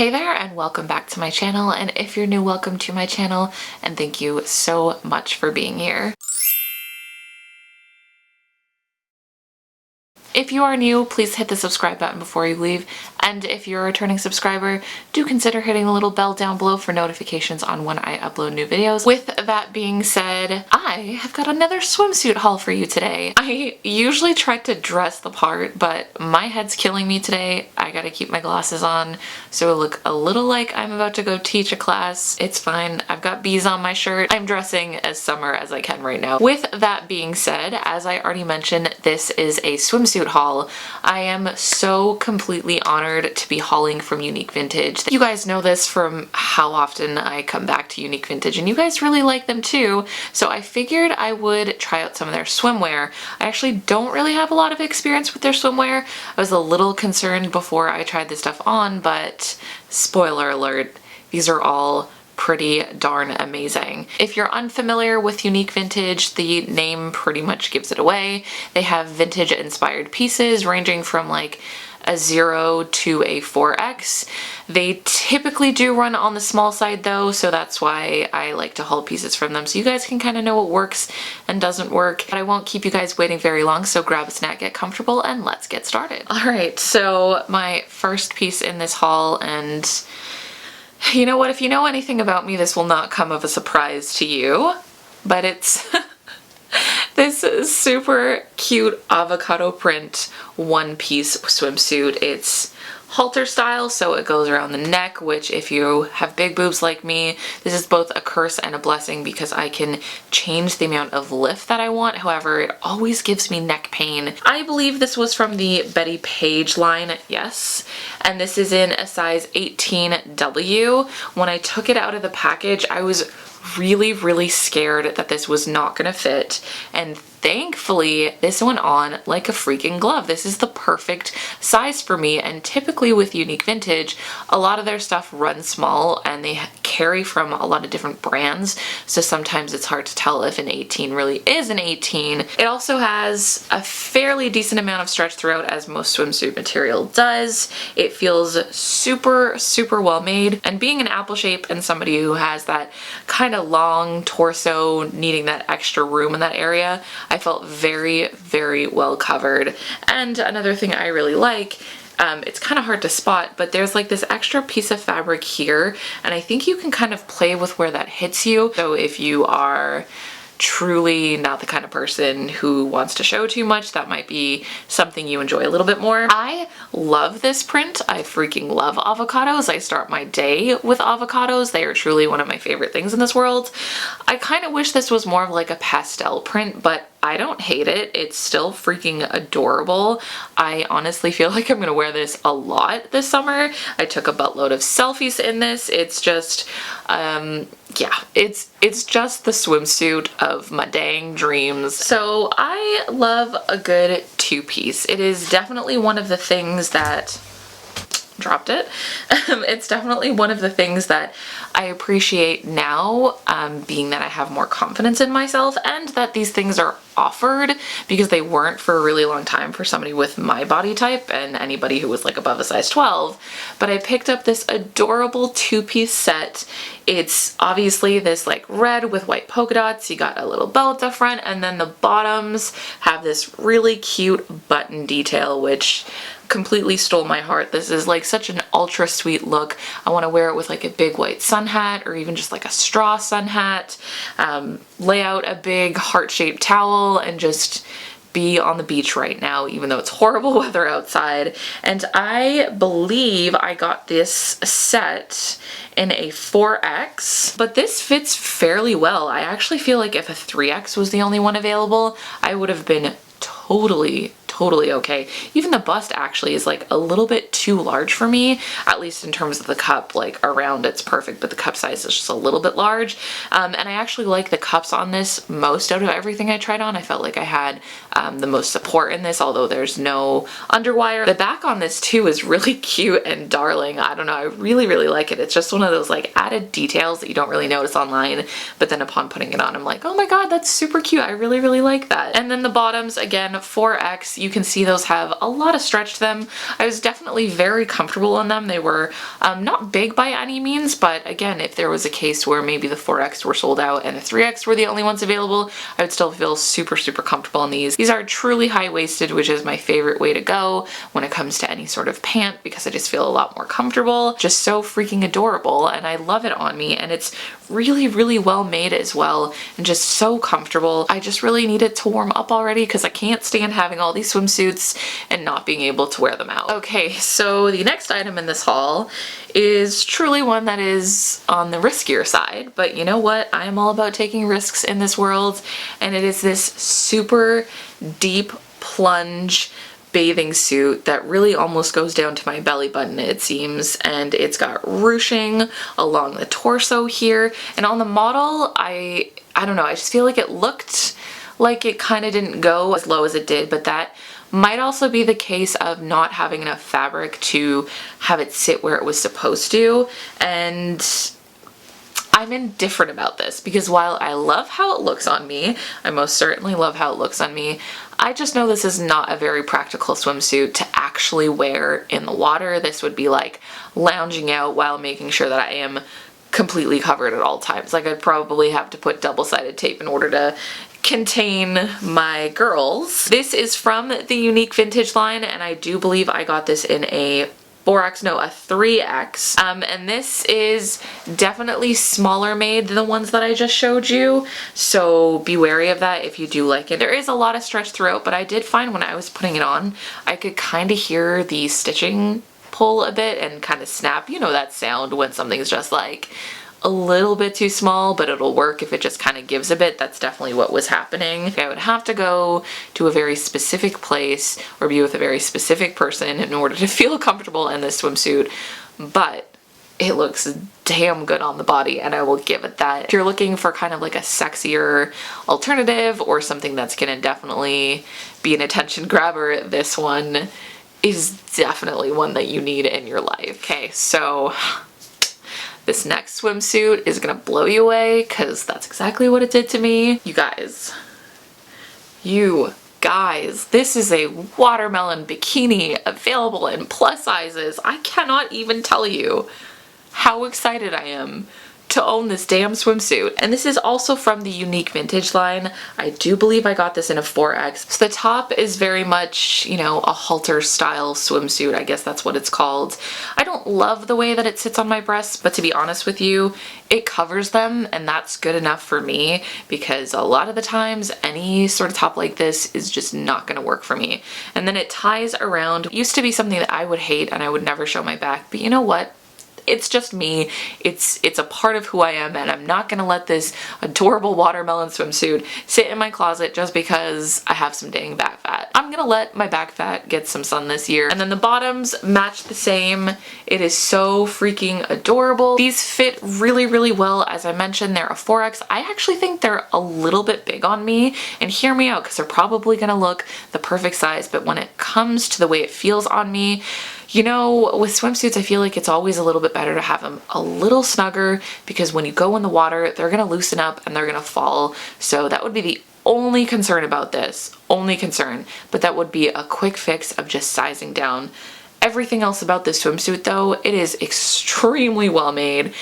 Hey there and welcome back to my channel, and if you're new, welcome to my channel and thank you so much for being here. If you are new, please hit the subscribe button before you leave, and if you're a returning subscriber, do consider hitting the little bell down below for notifications on when I upload new videos. With that being said, I have got another swimsuit haul for you today. I usually try to dress the part, but my head's killing me today. I gotta keep my glasses on, so I look a little like I'm about to go teach a class. It's fine. I've got bees on my shirt. I'm dressing as summer as I can right now. With that being said, as I already mentioned, this is a swimsuit haul. I am so completely honored to be hauling from Unique Vintage. You guys know this from how often I come back to Unique Vintage, and you guys really like them too, so I figured I would try out some of their swimwear. I actually don't really have a lot of experience with their swimwear. I was a little concerned before I tried this stuff on, but spoiler alert, these are all pretty darn amazing. If you're unfamiliar with Unique Vintage, the name pretty much gives it away. They have vintage inspired pieces ranging from like a 0 to a 4X. They typically do run on the small side though, so that's why I like to haul pieces from them so you guys can kind of know what works and doesn't work. But I won't keep you guys waiting very long, so grab a snack, get comfortable, and let's get started. Alright, so my first piece in this haul, and you know what, if you know anything about me, this will not come of a surprise to you, but it's this super cute avocado print one-piece swimsuit. It's halter style, so it goes around the neck, which if you have big boobs like me, this is both a curse and a blessing because I can change the amount of lift that I want. However, it always gives me neck pain. I believe this was from the Betty Page line, yes, and this is in a size 18W. When I took it out of the package, I was really scared that this was not gonna fit, and thankfully this went on like a freaking glove. This is the perfect size for me, and typically with Unique Vintage, a lot of their stuff runs small and they carry from a lot of different brands, so sometimes it's hard to tell if an 18 really is an 18. It also has a fairly decent amount of stretch throughout, as most swimsuit material does. It feels super well made, and being an apple shape and somebody who has that kind of long torso needing that extra room in that area, I felt very well covered. And another thing I really like, it's kind of hard to spot, but there's like this extra piece of fabric here, and I think you can kind of play with where that hits you. So if you are truly not the kind of person who wants to show too much, that might be something you enjoy a little bit more. I love this print. I freaking love avocados. I start my day with avocados. They are truly one of my favorite things in this world. I kind of wish this was more of like a pastel print, but I don't hate it. It's still freaking adorable. I honestly feel like I'm gonna wear this a lot this summer. I took a buttload of selfies in this. It's just, yeah, it's just the swimsuit of my dang dreams. So I love a good two-piece. It is definitely one of the things that dropped it. It's definitely one of the things that I appreciate now, being that I have more confidence in myself and that these things are offered, because they weren't for a really long time for somebody with my body type and anybody who was like above a size 12. But I picked up this adorable two-piece set. It's obviously this like red with white polka dots. You got a little bow at the front, and then the bottoms have this really cute button detail, which completely stole my heart. This is like such an ultra sweet look. I want to wear it with like a big white sun hat, or even just like a straw sun hat, lay out a big heart-shaped towel and just be on the beach right now, even though it's horrible weather outside. And I believe I got this set in a 4X, but this fits fairly well. I actually feel like if a 3X was the only one available, I would have been totally okay. Even the bust actually is like a little bit too large for me, at least in terms of the cup. Like around it's perfect, but the cup size is just a little bit large. And I actually like the cups on this most out of everything I tried on. I felt like I had the most support in this, although there's no underwire. The back on this too is really cute and darling. I don't know, I really like it. It's just one of those like added details that you don't really notice online, but then upon putting it on, I'm like, oh my god, that's super cute. I really like that. And then the bottoms, again, 4X. You can see those have a lot of stretch to them. I was definitely very comfortable in them. They were not big by any means, but again, if there was a case where maybe the 4X were sold out and the 3X were the only ones available, I would still feel super, super comfortable in these. These are truly high-waisted, which is my favorite way to go when it comes to any sort of pant, because I just feel a lot more comfortable. Just so freaking adorable, and I love it on me, and it's really, really well made as well, and just so comfortable. I just really need it to warm up already because I can't stand having all these swimsuits and not being able to wear them out. Okay, so the next item in this haul is truly one that is on the riskier side, but you know what? I am all about taking risks in this world, and it is this super deep plunge bathing suit that really almost goes down to my belly button, it seems, and it's got ruching along the torso here, and on the model I don't know, I just feel like it looked like it kind of didn't go as low as it did, but that might also be the case of not having enough fabric to have it sit where it was supposed to, and I'm indifferent about this because while I love how it looks on me, I most certainly love how it looks on me, I just know this is not a very practical swimsuit to actually wear in the water. This would be like lounging out while making sure that I am completely covered at all times. Like I'd probably have to put double-sided tape in order to contain my girls. This is from the Unique Vintage line, and I do believe I got this in a 4X, no, a 3X. And this is definitely smaller made than the ones that I just showed you, so be wary of that if you do like it. There is a lot of stretch throughout, but I did find when I was putting it on, I could kind of hear the stitching pull a bit and kind of snap. You know that sound when something's just like a little bit too small, but it'll work if it just kind of gives a bit. That's definitely what was happening. I would have to go to a very specific place or be with a very specific person in order to feel comfortable in this swimsuit, but it looks damn good on the body, and I will give it that. If you're looking for kind of like a sexier alternative or something that's gonna definitely be an attention grabber, this one is definitely one that you need in your life. Okay, so this next swimsuit is gonna blow you away because that's exactly what it did to me. You guys, this is a watermelon bikini available in plus sizes. I cannot even tell you how excited I am to own this damn swimsuit. And this is also from the Unique Vintage line. I do believe I got this in a 4X. So the top is very much, you know, a halter style swimsuit. I guess that's what it's called. I don't love the way that it sits on my breasts, but to be honest with you, it covers them, and that's good enough for me because a lot of the times any sort of top like this is just not gonna work for me. And then it ties around. It used to be something that I would hate and I would never show my back, but you know what? It's just me. It's a part of who I am, and I'm not gonna let this adorable watermelon swimsuit sit in my closet just because I have some dang back fat. I'm gonna let my back fat get some sun this year. And then the bottoms match the same. It is so freaking adorable. These fit really, really well. As I mentioned, they're a 4X. I actually think they're a little bit big on me, and hear me out because they're probably gonna look the perfect size, but when it comes to the way it feels on me, you know, with swimsuits, I feel like it's always a little bit better to have them a little snugger because when you go in the water, they're gonna loosen up and they're gonna fall. So that would be the only concern about this, only concern, but that would be a quick fix of just sizing down. Everything else about this swimsuit though, it is extremely well made.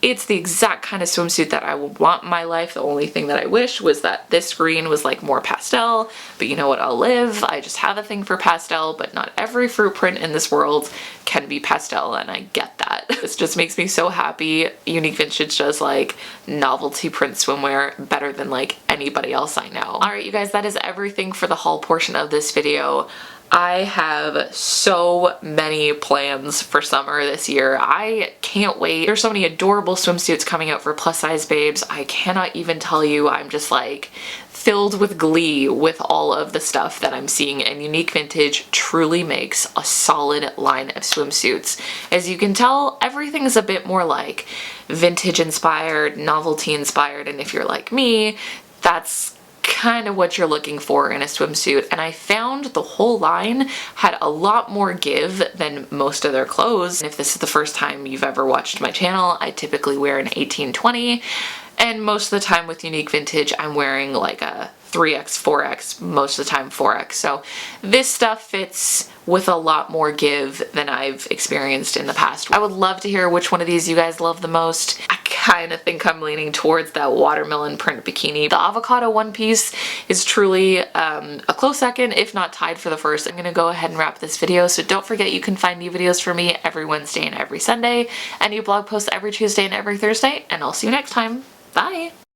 It's the exact kind of swimsuit that I would want in my life. The only thing that I wish was that this green was like more pastel, but you know what, I'll live. I just have a thing for pastel, but not every fruit print in this world can be pastel, and I get that. This just makes me so happy. Unique Vintage does like novelty print swimwear better than like anybody else I know. All right, you guys, that is everything for the haul portion of this video. I have so many plans for summer this year. I can't wait. There's so many adorable swimsuits coming out for plus size babes. I cannot even tell you. I'm just like filled with glee with all of the stuff that I'm seeing, and Unique Vintage truly makes a solid line of swimsuits. As you can tell, everything's a bit more like vintage inspired, novelty inspired, and if you're like me, that's kind of what you're looking for in a swimsuit. And I found the whole line had a lot more give than most of their clothes. And if this is the first time you've ever watched my channel, I typically wear an 18-20, and most of the time with Unique Vintage I'm wearing like a 3X, 4X, most of the time 4X. So this stuff fits with a lot more give than I've experienced in the past. I would love to hear which one of these you guys love the most. I kind of think I'm leaning towards that watermelon print bikini. The avocado one piece is truly a close second, if not tied for the first. I'm gonna go ahead and wrap this video, so don't forget you can find new videos from me every Wednesday and every Sunday, and new blog posts every Tuesday and every Thursday, and I'll see you next time. Bye!